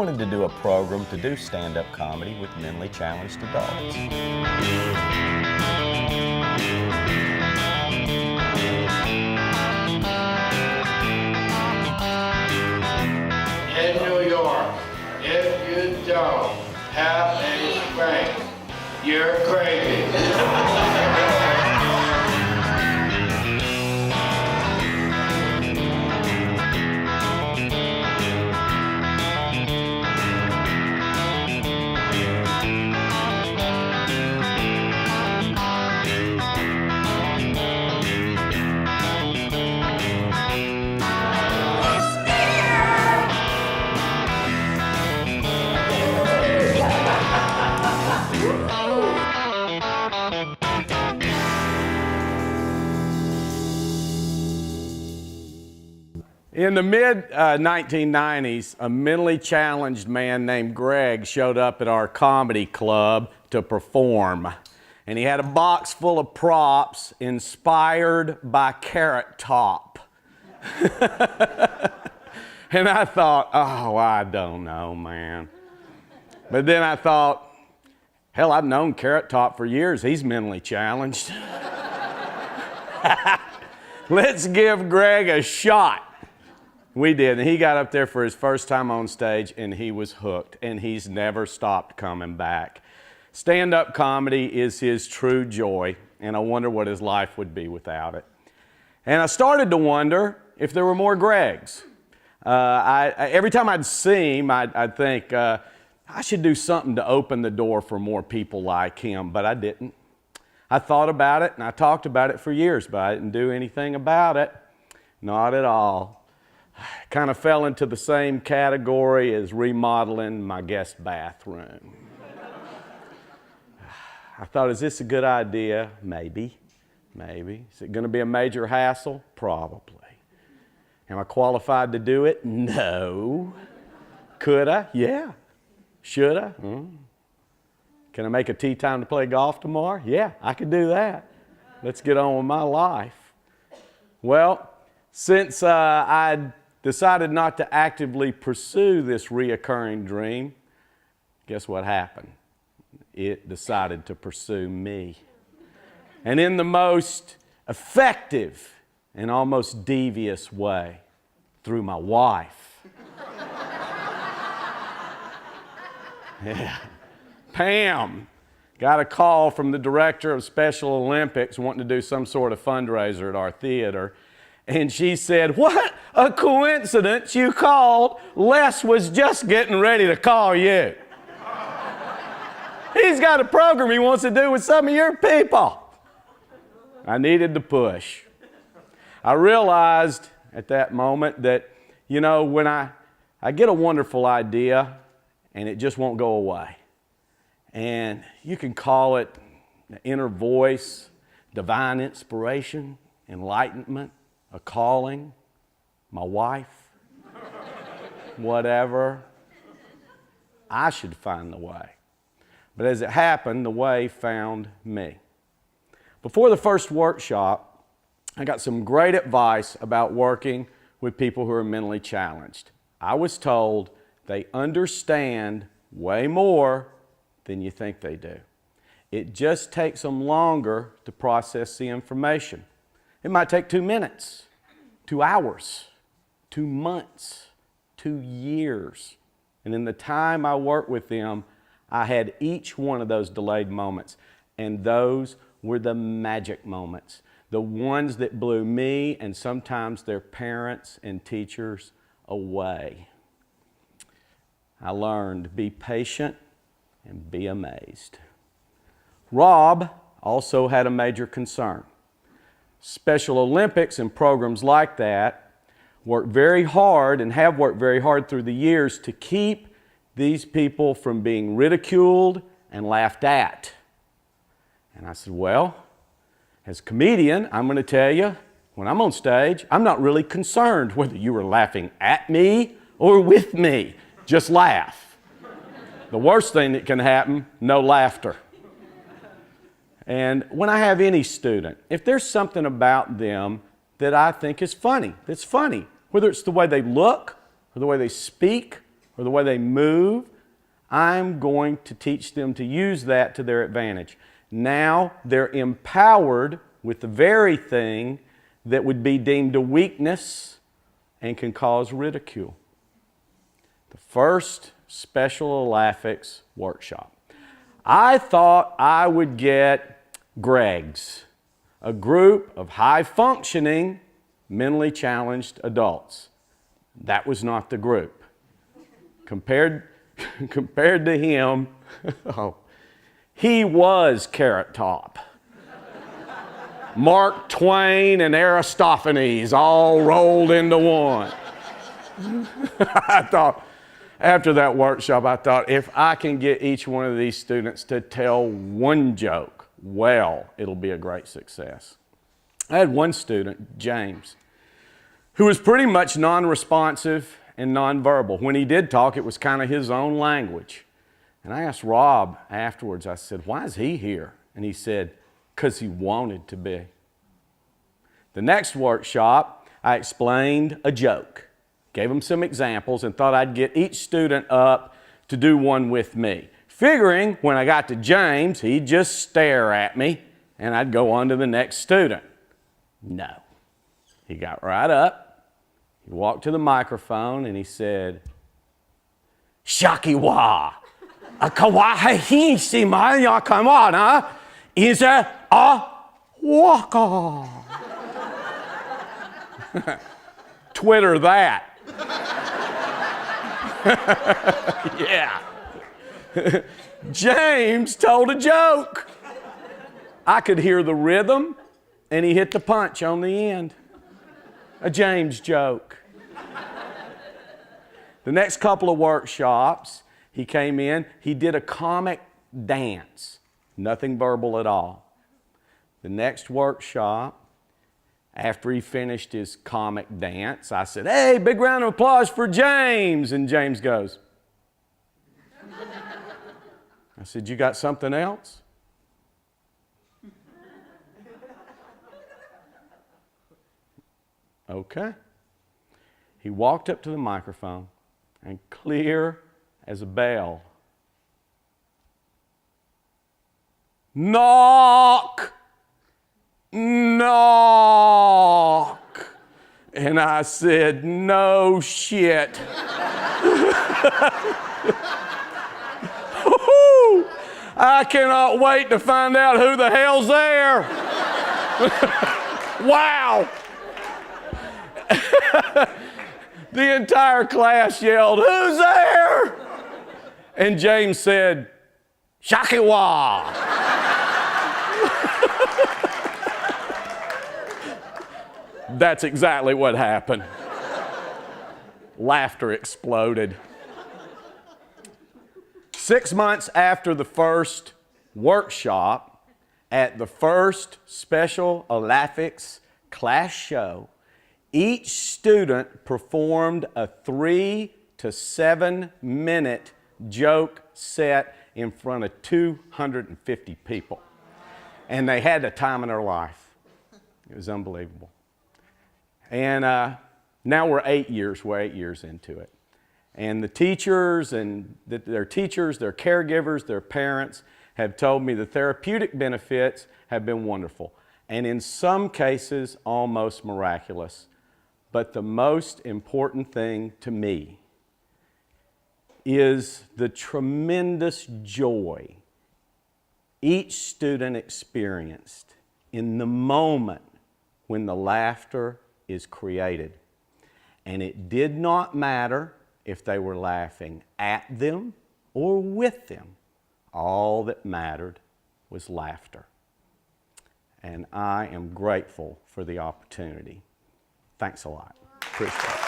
wanted to do a program to do stand-up comedy with mentally challenged adults. In New York, if you don't have a spank, you're crazy. In the mid-1990s, a mentally challenged man named Greg showed up at our comedy club to perform. And he had a box full of props inspired by Carrot Top. And I thought, oh, I don't know, man. But then I thought, hell, I've known Carrot Top for years. He's mentally challenged. Let's give Greg a shot. We did, and he got up there for his first time on stage, and he was hooked, and he's never stopped coming back. Stand-up comedy is his true joy, and I wonder what his life would be without it. And I started to wonder if there were more Gregs. Every time I'd see him, I'd think, I should do something to open the door for more people like him, but I didn't. I thought about it, and I talked about it for years, but I didn't do anything about it. Not at all. Kind of fell into the same category as remodeling my guest bathroom. I thought, is this a good idea? Maybe. Is it going to be a major hassle? Probably. Am I qualified to do it? No. Could I? Yeah. Should I? Can I make a tea time to play golf tomorrow? Yeah, I could do that. Let's get on with my life. Well, since I'd decided not to actively pursue this reoccurring dream, guess what happened? It decided to pursue me. And in the most effective and almost devious way, through my wife. Yeah. Pam got a call from the director of Special Olympics wanting to do some sort of fundraiser at our theater. And she said, what a coincidence you called. Les was just getting ready to call you. He's got a program he wants to do with some of your people. I needed the push. I realized at that moment that, you know, when I get a wonderful idea and it just won't go away. And you can call it the inner voice, divine inspiration, enlightenment, a calling, my wife, whatever. I should find the way. But as it happened, the way found me. Before the first workshop, I got some great advice about working with people who are mentally challenged. I was told they understand way more than you think they do. It just takes them longer to process the information. It might take 2 minutes, 2 hours, 2 months, 2 years. And in the time I worked with them, I had each one of those delayed moments. And those were the magic moments. The ones that blew me and sometimes their parents and teachers away. I learned, be patient and be amazed. Rob also had a major concern. Special Olympics and programs like that work very hard and have worked very hard through the years to keep these people from being ridiculed and laughed at. And I said, well, as a comedian, I'm going to tell you, when I'm on stage, I'm not really concerned whether you were laughing at me or with me. Just laugh. The worst thing that can happen, no laughter. And when I have any student, if there's something about them that I think is funny, that's funny, whether it's the way they look, or the way they speak, or the way they move, I'm going to teach them to use that to their advantage. Now they're empowered with the very thing that would be deemed a weakness and can cause ridicule. The first Special Olympics workshop. I thought I would get Greg's, a group of high-functioning, mentally challenged adults. That was not the group. Compared to him, oh, he was Carrot Top. Mark Twain and Aristophanes all rolled into one. I thought, after that workshop, I thought, if I can get each one of these students to tell one joke, well, it'll be a great success. I had one student, James, who was pretty much non-responsive and nonverbal. When he did talk, it was kind of his own language. And I asked Rob afterwards, I said, why is he here? And he said, because he wanted to be. The next workshop, I explained a joke, gave him some examples, and thought I'd get each student up to do one with me, figuring when I got to James, he'd just stare at me, and I'd go on to the next student. No. He got right up, he walked to the microphone, and he said, Shakiwa, a kawaii si maya kamana is a waka. Twitter that. Yeah. James told a joke. I could hear the rhythm, and he hit the punch on the end. A James joke. The next couple of workshops, he came in, he did a comic dance. Nothing verbal at all. The next workshop, after he finished his comic dance, I said, hey, big round of applause for James. And James goes. I said, you got something else? Okay. He walked up to the microphone and clear as a bell, knock, knock. And I said, no shit. I cannot wait to find out who the hell's there. Wow. The entire class yelled, who's there? And James said, Shakiwa. That's exactly what happened. Laughter exploded. 6 months after the first workshop, at the first Special Olympics class show, each student performed a 3 to 7 minute joke set in front of 250 people. And they had the time of their life. It was unbelievable. And now we're 8 years into it. And the teachers and their teachers, their caregivers, their parents have told me the therapeutic benefits have been wonderful. And in some cases, almost miraculous. But the most important thing to me is the tremendous joy each student experienced in the moment when the laughter is created. And it did not matter if they were laughing at them or with them. All that mattered was laughter. And I am grateful for the opportunity. Thanks a lot. Appreciate it.